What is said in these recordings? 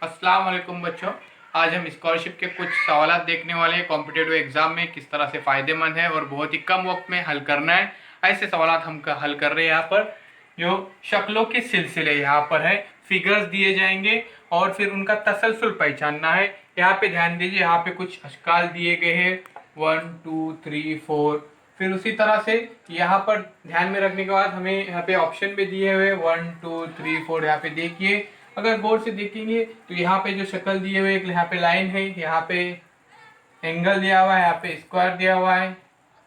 अस्सलाम वालेकुम बच्चों। आज हम स्कॉलरशिप के कुछ सवाल देखने वाले हैं। कॉम्पिटेटिव एग्जाम में किस तरह से फ़ायदेमंद है और बहुत ही कम वक्त में हल करना है, ऐसे सवाल हम हल कर रहे हैं। यहाँ पर जो शक्लों के सिलसिले यहाँ पर है, फिगर्स दिए जाएंगे और फिर उनका तसलसल पहचानना है। यहाँ पे ध्यान दीजिए, यहाँ पे कुछ अशकाल दिए गए हैं 1 2 3 4। फिर उसी तरह से यहाँ पर ध्यान में रखने के बाद हमें यहाँ पे ऑप्शन भी दिए हुए 1 2 3 4। यहाँ पे देखिए, अगर गौर से देखेंगे तो यहाँ पे जो शक्ल दिए हुए, यहाँ पे लाइन है, यहाँ पे एंगल दिया हुआ है, यहाँ पे स्क्वायर दिया हुआ है,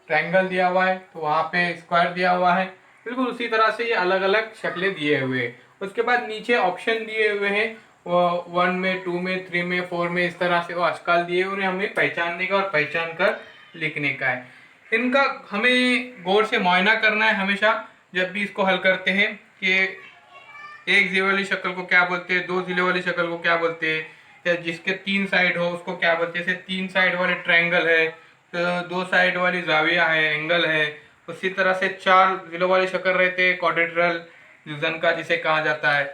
ट्रायंगल दिया हुआ है, तो वहाँ पे स्क्वायर दिया हुआ है। बिल्कुल उसी तरह से ये अलग अलग शक्लें दिए हुए हैं। उसके बाद नीचे ऑप्शन दिए हुए हैं, वो 1 में 2 में 3 में 4 में, इस तरह से वो अशकाल दिए हुए, हमें पहचानने का और पहचान कर लिखने का है। इनका हमें गौर से मुआयना करना है हमेशा जब भी इसको हल करते हैं कि एक जिले वाली शक्ल को क्या बोलते हैं, दो जिले वाली शक्ल को क्या बोलते हैं, या जिसके 3 साइड हो उसको क्या बोलते हैं। जैसे 3 साइड वाले ट्रायंगल है, तो 2 साइड वाली जाविया है, एंगल है। उसी तरह से 4 जिलों वाली शक्ल रहते हैं क्वाड्रिलेटरल, रीजन का जिसे कहा जाता है।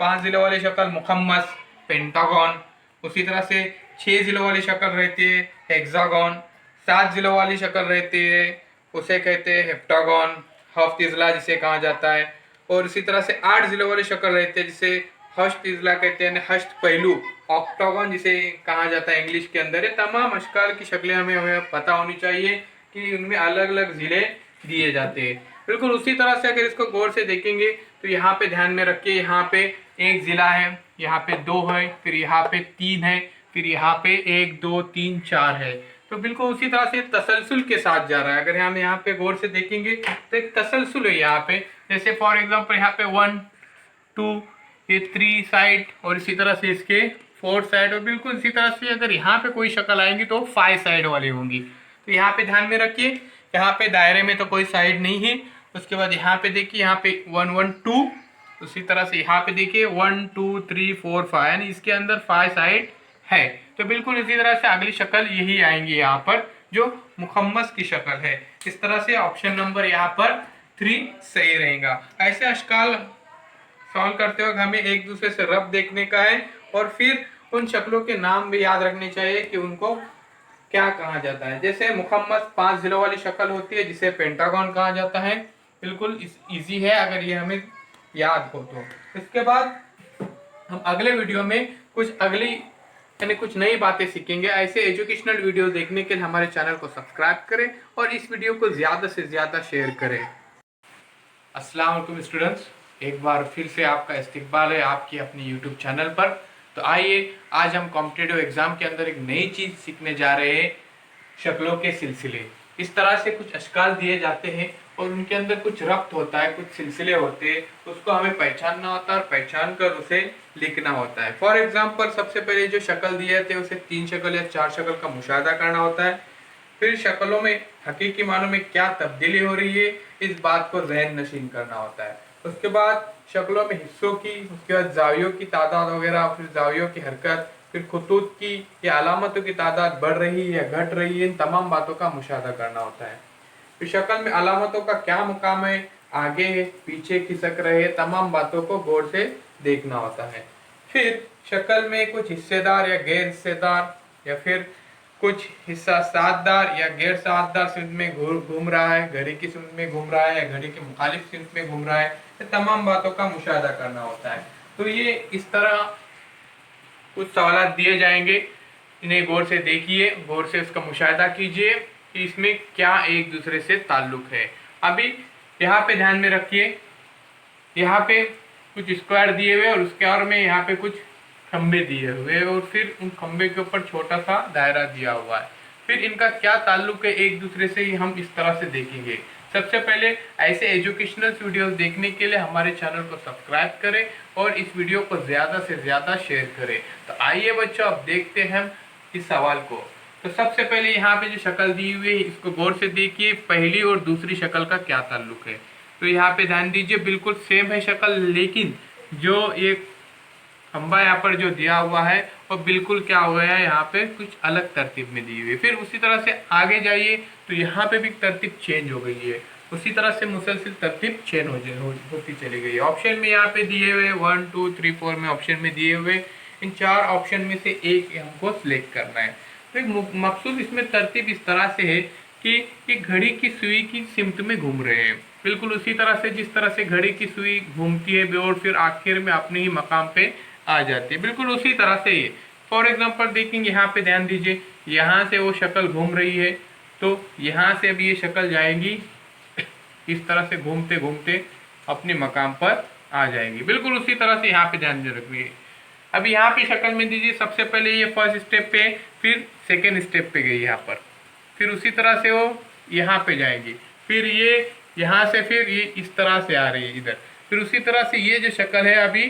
5 जिलों वाली शक्ल मुखम्मस, पेंटागन। उसी तरह से 6 जिलों वाली शक्ल रहती है हेक्सागन। 7 जिलों वाली शक्ल रहती है, उसे कहते हैं हेप्टागन, हफ्त इजला जिसे कहा जाता है। और इसी तरह से 8 जिलों वाली शक्ल रहती है जिसे हष्ट इजला कहते हैं, हष्ट पहलू, ऑक्टागन जिसे कहा जाता है इंग्लिश के अंदर। ये तमाम अशकाल की शक्लें हमें पता होनी चाहिए कि उनमें अलग अलग जिले दिए जाते हैं। बिल्कुल उसी तरह से अगर इसको गौर से देखेंगे तो यहाँ पे ध्यान में रखिए, यहाँ पे एक जिला है, यहाँ पे 2 है, फिर यहाँ पे 3 है, फिर यहाँ पे 1 2 3 4 है। तो बिल्कुल उसी तरह से तसलसल के साथ जा रहा है। अगर हम यहाँ पे गौर से देखेंगे तो एक तसलसल है यहाँ पे। जैसे फॉर एग्जांपल यहाँ पे 1 2, ये 3 साइड और इसी तरह से इसके 4 साइड, और बिल्कुल इसी तरह से अगर यहाँ पे कोई शक्ल आएंगी तो 5 साइड वाली होंगी। तो यहाँ पे ध्यान में रखिए, यहाँ पे दायरे में तो कोई साइड नहीं है। उसके बाद यहाँ पे देखिए, यहाँ पे 1 1 2, उसी तरह से यहाँ पे देखिए 1 2 3 4 5, यानी इसके अंदर 5 साइड है। तो बिल्कुल इसी तरह से अगली शक्ल यही आएंगी यहाँ पर, जो मुखम्मस की शक्ल है। इस तरह से ऑप्शन नंबर यहाँ पर 3 सही रहेगा। ऐसे अशकाल सॉल्व करते वक्त हमें एक दूसरे से रब देखने का है और फिर उन शक्लों के नाम भी याद रखने चाहिए कि उनको क्या कहा जाता है। जैसे मुखम्मस 5 जिलों वाली शक्ल होती है जिसे पेंटागन कहा जाता है। बिल्कुल इजी है अगर ये हमें याद हो तो। इसके बाद हम अगले वीडियो में कुछ नई बातें सीखेंगे। ऐसे एजुकेशनल वीडियो देखने के लिए हमारे चैनल को सब्सक्राइब करें और इस वीडियो को ज़्यादा से ज़्यादा शेयर करें। अस्सलाम वालेकुम स्टूडेंट्स, एक बार फिर से आपका इस्तकबाल है आपकी अपनी यूट्यूब चैनल पर। तो आइए आज हम कॉम्पिटिटिव एग्ज़ाम के अंदर एक नई चीज़ सीखने जा रहे हैं, शक्लों के सिलसिले। इस तरह से कुछ अशकाल दिए जाते हैं और उनके अंदर कुछ रब्त होता है, कुछ सिलसिले होते हैं, उसको हमें पहचानना होता है और पहचान कर उसे लिखना होता है। फॉर एग्जाम्पल सबसे पहले जो शक्ल दिए थे उसे 3 शक्ल या 4 शक्ल का मुशाहदा करना होता है। फिर शक्लों में हकीकी मानों में क्या तब्दीली हो रही है, इस बात को जहन नशीन करना होता है। उसके बाद शक्लों में हिस्सों की, उसके बाद जावियों की तादाद वगैरह, फिर जावियों की हरकत, फिर खुतूत की या अलामतों की तादाद बढ़ रही है या घट रही है, इन तमाम बातों का मुशाहदा करना होता है। फिर शक्ल में अलामतों का क्या मुकाम है, आगे है पीछे खिसक रहे, तमाम बातों को गौर से देखना होता है। फिर शक्ल में कुछ हिस्सेदार या गैर हिस्सेदार, या फिर कुछ हिस्सा साथदार या गैर साथदार सिमत में घूम रहा है, घड़ी की सिमत में घूम रहा है या घड़ी के मुखालिफ सिमत में घूम रहा है, ये तमाम बातों का मुशाहदा करना होता है। तो ये इस तरह कुछ सवाल दिए जाएंगे, इन्हें गौर से देखिए, गौर से उसका मुशाहदा कीजिए कि इसमें क्या एक दूसरे से ताल्लुक है। अभी यहाँ पे ध्यान में रखिए, यहाँ पे कुछ स्क्वायर दिए हुए और उसके और में यहाँ पे कुछ खंबे दिए हुए और फिर उन खंबे के ऊपर छोटा सा दायरा दिया हुआ है। फिर इनका क्या ताल्लुक है एक दूसरे से, हम इस तरह से देखेंगे। सबसे पहले ऐसे एजुकेशनल वीडियोस देखने के लिए हमारे चैनल को सब्सक्राइब करें और इस वीडियो को ज़्यादा से ज़्यादा शेयर करें। तो आइए बच्चों, अब देखते हैं हम इस सवाल को। तो सबसे पहले यहाँ पे जो शक्ल दी हुई है इसको गौर से देखिए, पहली और दूसरी शक्ल का क्या ताल्लुक है। तो यहाँ पे ध्यान दीजिए, बिल्कुल सेम है शक्ल, लेकिन जो एक खंबा यहाँ पर जो दिया हुआ है वो बिल्कुल क्या हो गया है, यहाँ पे कुछ अलग तरतीब में दी हुई है। फिर उसी तरह से आगे जाइए तो यहाँ पे भी तरतीब चेंज हो गई है। उसी तरह से मुसलसिल तरतीब चेंज होती चली गई है। ऑप्शन में यहाँ पे दिए हुए 1 2 3 4 में ऑप्शन में दिए हुए इन 4 ऑप्शन में से एक हमको सिलेक्ट करना है। तो एक मकसूद इसमें तरतीब इस तरह से है कि ये घड़ी की सुई की सिमत में घूम रहे हैं, बिल्कुल उसी तरह से जिस तरह से घड़ी की सुई घूमती है और फिर आखिर में अपने ही मकाम पे आ जाती है, बिल्कुल उसी तरह से ये। फॉर एग्जांपल देखेंगे, यहाँ पे ध्यान दीजिए, यहाँ से वो शक्ल घूम रही है, तो यहाँ से अभी ये शक्ल जाएगी इस तरह से घूमते घूमते अपने मकाम पर आ जाएंगी, बिल्कुल उसी तरह से यहाँ पे ध्यान रखिए। अभी यहाँ पे शक्ल में दीजिए, सबसे पहले ये फर्स्ट स्टेप पे, फिर सेकेंड स्टेप पे गई यहाँ पर, फिर उसी तरह से वो यहाँ पे जाएंगी, फिर ये यहाँ से फिर ये इस तरह से आ रही है इधर, फिर उसी तरह से ये जो शक्ल है अभी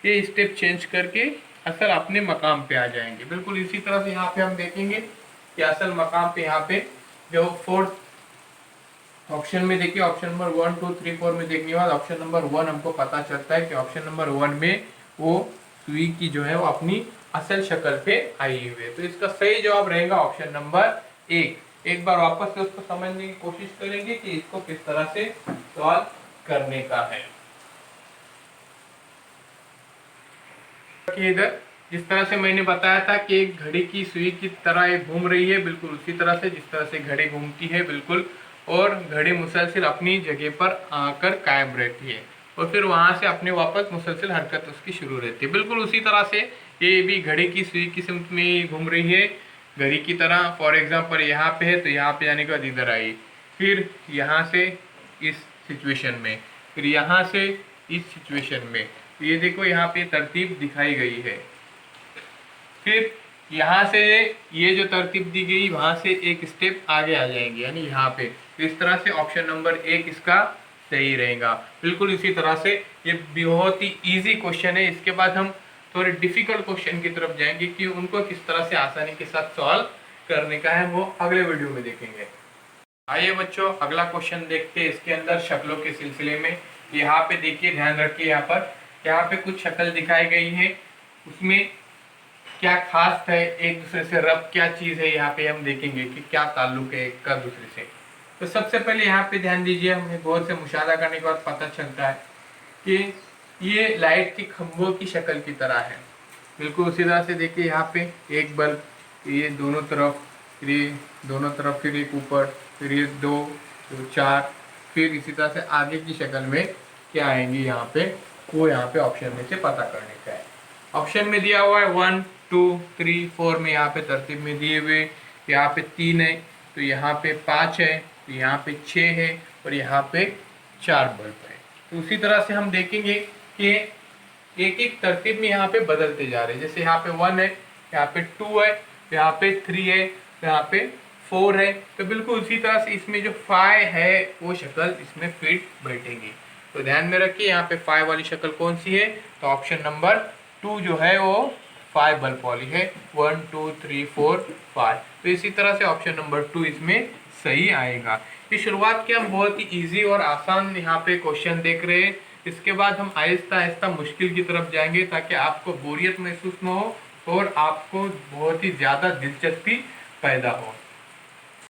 ये स्टेप चेंज करके असल अपने मकाम पे आ जाएंगे, बिल्कुल इसी तरह से यहाँ पे हम देखेंगे कि असल मकाम पे यहाँ पे जो फोर्थ ऑप्शन में देखिए, ऑप्शन नंबर 1 2 3 4 में देखने के बाद ऑप्शन नंबर 1 हमको पता चलता है कि ऑप्शन नंबर 1 में वो सुई की जो है वो अपनी असल शक्ल पे आई हुई है। तो इसका सही जवाब रहेगा ऑप्शन नंबर 1। एक बार वापस से उसको समझने की कोशिश करेंगे कि इसको किस तरह से सॉल्व करने का है। इधर जिस तरह से मैंने बताया था कि एक घड़ी की सुई की तरह ये घूम रही है, बिल्कुल उसी तरह से जिस तरह से घड़ी घूमती है बिल्कुल, और घड़ी मुसलसिल अपनी जगह पर आकर कायम रहती है और फिर वहां से अपने वापस मुसलसिल हरकत उसकी शुरू रहती है, बिल्कुल उसी तरह से ये भी घड़ी की सुई की सिमत में घूम रही है घड़ी की तरह। फॉर एग्जाम्पल यहाँ पे है तो यहाँ पे जाने के बाद इधर आई, फिर यहाँ से इस सिचुएशन में, फिर यहाँ से इस सिचुएशन में, ये देखो यहाँ पे तरतीब दिखाई गई है। फिर यहाँ से ये जो तरतीब दी गई वहां से एक स्टेप आगे आ जाएंगे, यानी यहाँ पे। तो इस तरह से ऑप्शन नंबर 1 इसका सही रहेगा, बिल्कुल इसी तरह से। ये बहुत ही इजी क्वेश्चन है। इसके बाद हम थोड़े डिफिकल्ट क्वेश्चन की तरफ जाएंगे कि उनको किस तरह से आसानी के साथ सॉल्व करने का है, वो अगले वीडियो में देखेंगे। आइए बच्चों अगला क्वेश्चन देखते हैं। इसके अंदर शक्लों के सिलसिले में यहाँ पे देखिए, ध्यान रखिए, यहाँ पे कुछ शक्ल दिखाई गई है, उसमें क्या खास है, एक दूसरे से रब क्या चीज है, यहाँ पे हम देखेंगे कि क्या ताल्लुक है एक का दूसरे से। तो सबसे पहले यहाँ पे ध्यान दीजिए, हमें गौर से मुशाहदा करने के बाद पता चलता है कि ये लाइट की खंभों की शक्ल की तरह है, बिल्कुल उसी तरह से। देखिए यहाँ पे एक बल्ब, ये दोनों तरफ, फिर ये दोनों तरफ, फिर एक ऊपर, फिर ये 2 फिर 4, फिर इसी तरह से आगे की शक्ल में क्या आएंगी यहाँ पे, वो यहाँ पे ऑप्शन में से पता करने का है। ऑप्शन में दिया हुआ है 1 2 3 4 में, यहाँ पे तरतीब में दिए हुए, यहाँ पे 3 है, तो यहाँ पे 5 है, तो यहाँ पे 6 है, और यहाँ पे 4 बल्ब है। तो उसी तरह से हम देखेंगे कि एक एक तरतीब में यहाँ पे बदलते जा रहे हैं। जैसे यहाँ पे 1 है, यहाँ पे 2 है, यहाँ पे 3 है, यहाँ पे 4 है, तो बिल्कुल उसी तरह से इसमें जो 5 है वो शक्ल इसमें फिट बैठेगी। तो ध्यान में रखिए यहाँ पे 5 वाली शक्ल कौन सी है, तो ऑप्शन नंबर 2 जो है वो 5 बल्ब वाली है। 1 2 3 4 5, तो इसी तरह से ऑप्शन नंबर 2 इसमें सही आएगा। इस शुरुआत के हम बहुत ही इजी और आसान यहाँ पे क्वेश्चन देख रहे हैं। इसके बाद हम आहिस्ता आहिस्ता मुश्किल की तरफ जाएंगे ताकि आपको बोरियत महसूस न हो और आपको बहुत ही ज़्यादा दिलचस्पी पैदा हो।